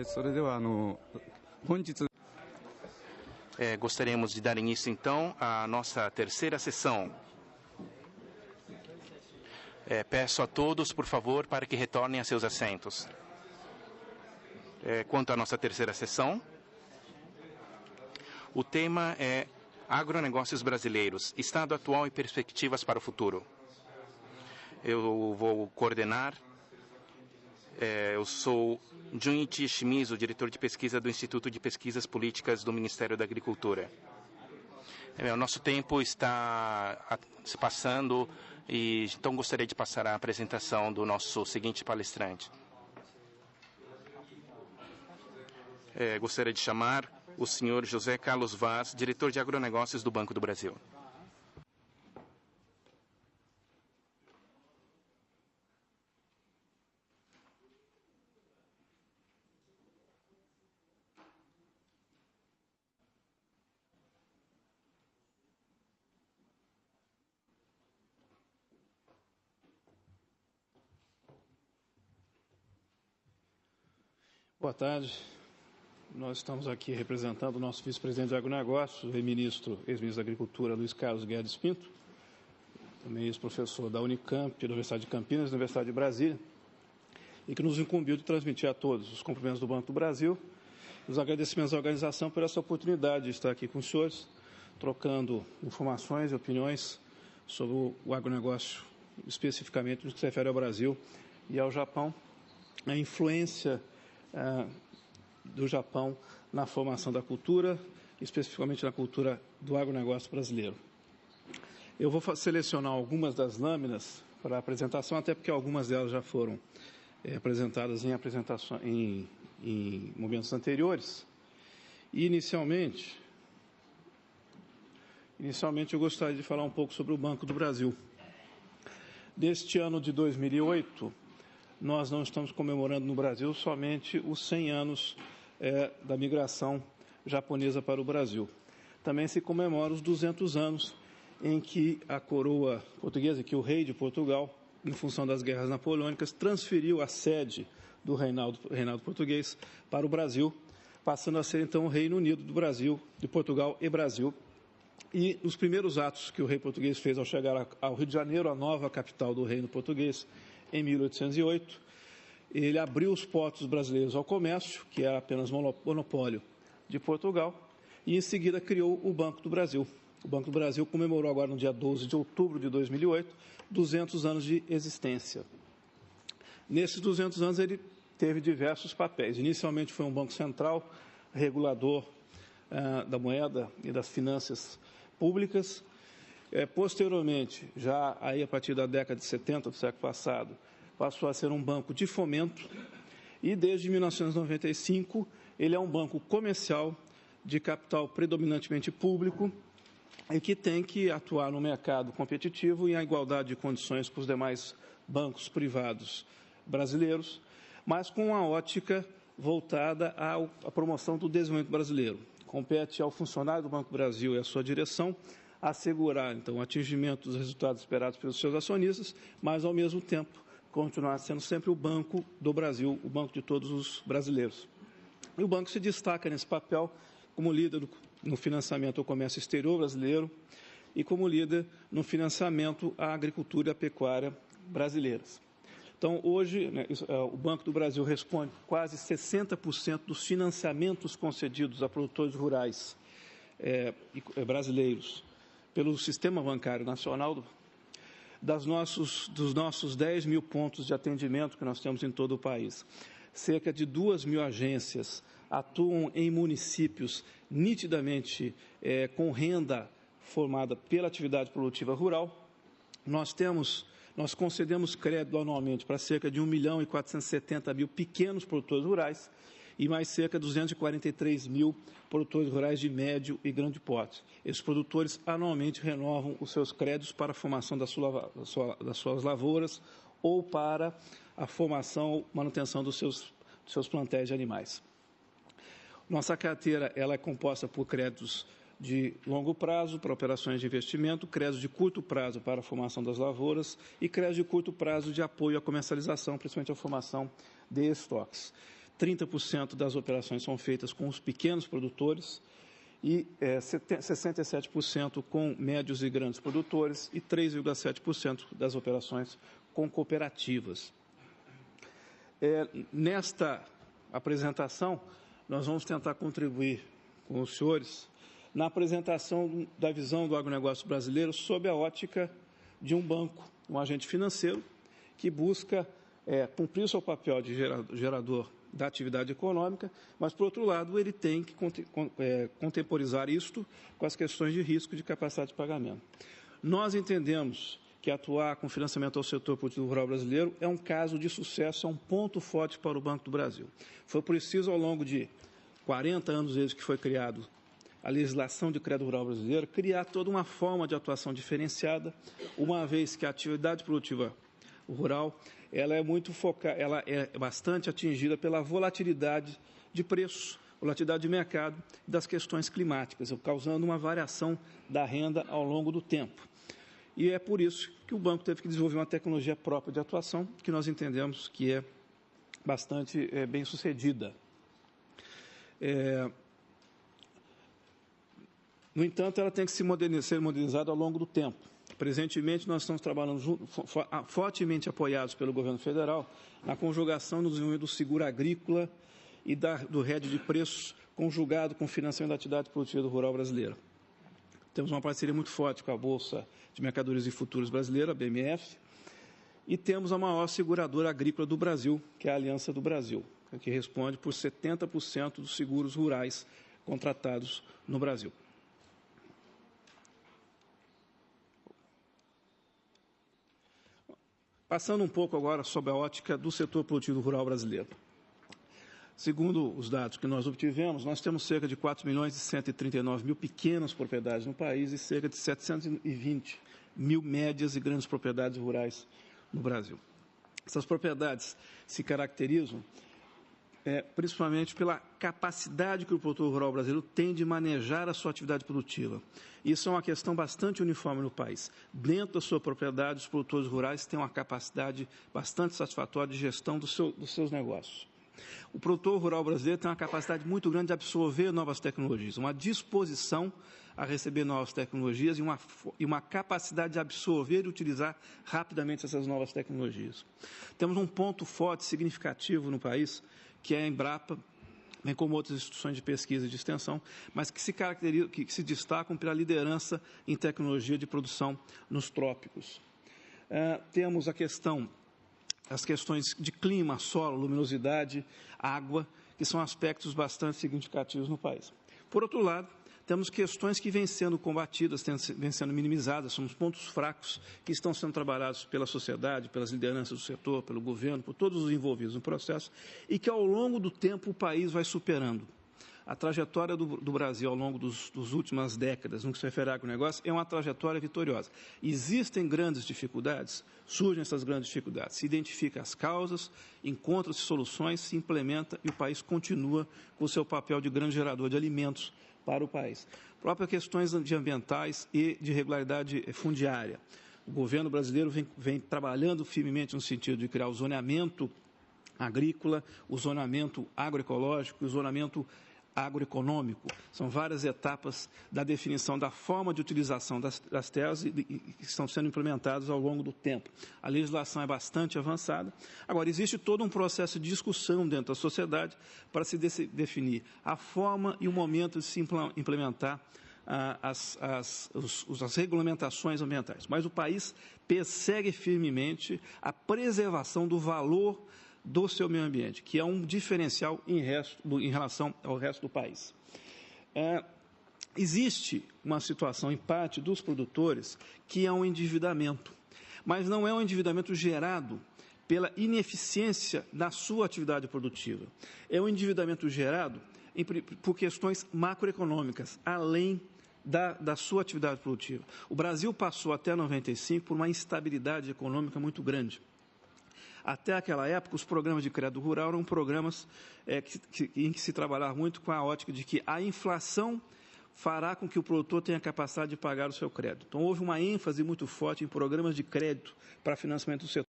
それでは本日 Gostaríamos de dar início, então, à nossa terceira sessão. Peço a todos, por favor, para que retornem a seus assentos. Quanto à nossa terceira sessão, o tema é Agronegócios Brasileiros, Estado Atual e Perspectivas para o Futuro. Eu vou coordenar. Eu sou Junichi Shimizu, diretor de pesquisa do Instituto de Pesquisas Políticas do Ministério da Agricultura. O nosso tempo está se passando e então gostaria de passar a apresentação do nosso seguinte palestrante. Gostaria de chamar o senhor José Carlos Vaz, diretor de agronegócios do Banco do Brasil. Boa tarde. Nós estamos aqui representando o nosso vice-presidente de agronegócios, o ex-ministro da Agricultura, Luiz Carlos Guedes Pinto, também ex-professor da Unicamp, da Universidade de Campinas, da Universidade de Brasília, e que nos incumbiu de transmitir a todos os cumprimentos do Banco do Brasil, os agradecimentos à organização por essa oportunidade de estar aqui com os senhores, trocando informações e opiniões sobre o agronegócio, especificamente no que se refere ao Brasil e ao Japão, a influência do Japão na formação da cultura, especificamente na cultura do agronegócio brasileiro. Eu vou selecionar algumas das lâminas para a apresentação, até porque algumas delas já foram apresentadas em momentos anteriores. E, inicialmente, eu gostaria de falar um pouco sobre o Banco do Brasil. Deste ano de 2008, nós não estamos comemorando no Brasil somente os 100 anos da migração japonesa para o Brasil. Também se comemora os 200 anos em que a coroa portuguesa, que o rei de Portugal, em função das guerras napoleônicas, transferiu a sede do reinado português para o Brasil, passando a ser então o Reino Unido do Brasil, de Portugal e Brasil. E os primeiros atos que o rei português fez ao chegar ao Rio de Janeiro, a nova capital do reino português, em 1808, ele abriu os portos brasileiros ao comércio, que era apenas monopólio de Portugal, e em seguida criou o Banco do Brasil. O Banco do Brasil comemorou agora no dia 12 de outubro de 2008, 200 anos de existência. Nesses 200 anos ele teve diversos papéis. Inicialmente foi um banco central, regulador da moeda e das finanças públicas. Posteriormente, já aí a partir da década de 70 do século passado, passou a ser um banco de fomento e desde 1995 ele é um banco comercial de capital predominantemente público e que tem que atuar no mercado competitivo em igualdade de condições com os demais bancos privados brasileiros, mas com uma ótica voltada à promoção do desenvolvimento brasileiro. Compete ao funcionário do Banco do Brasil e à sua direção assegurar, então, o atingimento dos resultados esperados pelos seus acionistas, mas, ao mesmo tempo, continuar sendo sempre o Banco do Brasil, o banco de todos os brasileiros. E o banco se destaca nesse papel como líder no financiamento ao comércio exterior brasileiro e como líder no financiamento à agricultura e à pecuária brasileiras. Então, hoje, o Banco do Brasil responde quase 60% dos financiamentos concedidos a produtores rurais brasileiros pelo Sistema Bancário Nacional, dos nossos 10 mil pontos de atendimento que nós temos em todo o país. Cerca de 2 mil agências atuam em municípios nitidamente com renda formada pela atividade produtiva rural. Nós concedemos crédito anualmente para cerca de 1.470.000 pequenos produtores rurais e mais cerca de 243 mil produtores rurais de médio e grande porte. Esses produtores anualmente renovam os seus créditos para a formação das suas lavouras ou para a formação ou manutenção dos seus plantéis de animais. Nossa carteira ela é composta por créditos de longo prazo para operações de investimento, créditos de curto prazo para a formação das lavouras e créditos de curto prazo de apoio à comercialização, principalmente à formação de estoques. 30% das operações são feitas com os pequenos produtores e 67% com médios e grandes produtores e 3,7% das operações com cooperativas. Nesta apresentação, nós vamos tentar contribuir com os senhores na apresentação da visão do agronegócio brasileiro sob a ótica de um banco, um agente financeiro, que busca cumprir o seu papel de gerador da atividade econômica, mas, por outro lado, ele tem que contemporizar isto com as questões de risco de capacidade de pagamento. Nós entendemos que atuar com financiamento ao setor produtivo rural brasileiro é um caso de sucesso, é um ponto forte para o Banco do Brasil. Foi preciso, ao longo de 40 anos desde que foi criado a legislação de crédito rural brasileiro, criar toda uma forma de atuação diferenciada, uma vez que a atividade produtiva rural ela é bastante atingida pela volatilidade de preços, volatilidade de mercado e das questões climáticas, causando uma variação da renda ao longo do tempo. E é por isso que o banco teve que desenvolver uma tecnologia própria de atuação, que nós entendemos que é bastante bem sucedida. No entanto, ela tem que ser modernizada ao longo do tempo. Presentemente, nós estamos trabalhando fortemente apoiados pelo governo federal na conjugação no desenvolvimento do seguro agrícola e do RED de preços conjugado com o financiamento da atividade produtiva rural brasileira. Temos uma parceria muito forte com a Bolsa de Mercadorias e Futuros Brasileira, a BMF, e temos a maior seguradora agrícola do Brasil, que é a Aliança do Brasil, que responde por 70% dos seguros rurais contratados no Brasil. Passando um pouco agora sobre a ótica do setor produtivo rural brasileiro. Segundo os dados que nós obtivemos, nós temos cerca de 4.139.000 pequenas propriedades no país e cerca de 720 mil médias e grandes propriedades rurais no Brasil. Essas propriedades se caracterizam principalmente pela capacidade que o produtor rural brasileiro tem de manejar a sua atividade produtiva. Isso é uma questão bastante uniforme no país. Dentro da sua propriedade, os produtores rurais têm uma capacidade bastante satisfatória de gestão dos seus negócios. O produtor rural brasileiro tem uma capacidade muito grande de absorver novas tecnologias, uma disposição a receber novas tecnologias e uma capacidade de absorver e utilizar rapidamente essas novas tecnologias. Temos um ponto forte, significativo no país, que é a Embrapa, bem como outras instituições de pesquisa e de extensão, mas que se destacam pela liderança em tecnologia de produção nos trópicos. Temos as questões de clima, solo, luminosidade, água, que são aspectos bastante significativos no país. Por outro lado, temos questões que vêm sendo combatidas, vêm sendo minimizadas, são os pontos fracos que estão sendo trabalhados pela sociedade, pelas lideranças do setor, pelo governo, por todos os envolvidos no processo, e que ao longo do tempo o país vai superando. A trajetória do Brasil ao longo das últimas décadas, no que se refere ao agronegócio, é uma trajetória vitoriosa. Existem grandes dificuldades, surgem essas grandes dificuldades, se identificam as causas, encontram-se soluções, se implementa e o país continua com o seu papel de grande gerador de alimentos para o país. Próprias questões ambientais e de regularidade fundiária. O governo brasileiro vem trabalhando firmemente no sentido de criar o zoneamento agrícola, o zoneamento agroecológico e o zoneamento agroeconômico. São várias etapas da definição da forma de utilização das terras que estão sendo implementadas ao longo do tempo. A legislação é bastante avançada. Agora, existe todo um processo de discussão dentro da sociedade para se definir a forma e o momento de se implementar as regulamentações ambientais. Mas o país persegue firmemente a preservação do valor do seu meio ambiente, que é um diferencial em relação ao resto do país. Existe uma situação, em parte, dos produtores, que é um endividamento, mas não é um endividamento gerado pela ineficiência da sua atividade produtiva. É um endividamento gerado por questões macroeconômicas, além da sua atividade produtiva. O Brasil passou até 95 por uma instabilidade econômica muito grande. Até aquela época, os programas de crédito rural eram programas em que se trabalhava muito com a ótica de que a inflação fará com que o produtor tenha capacidade de pagar o seu crédito. Então, houve uma ênfase muito forte em programas de crédito para financiamento do setor.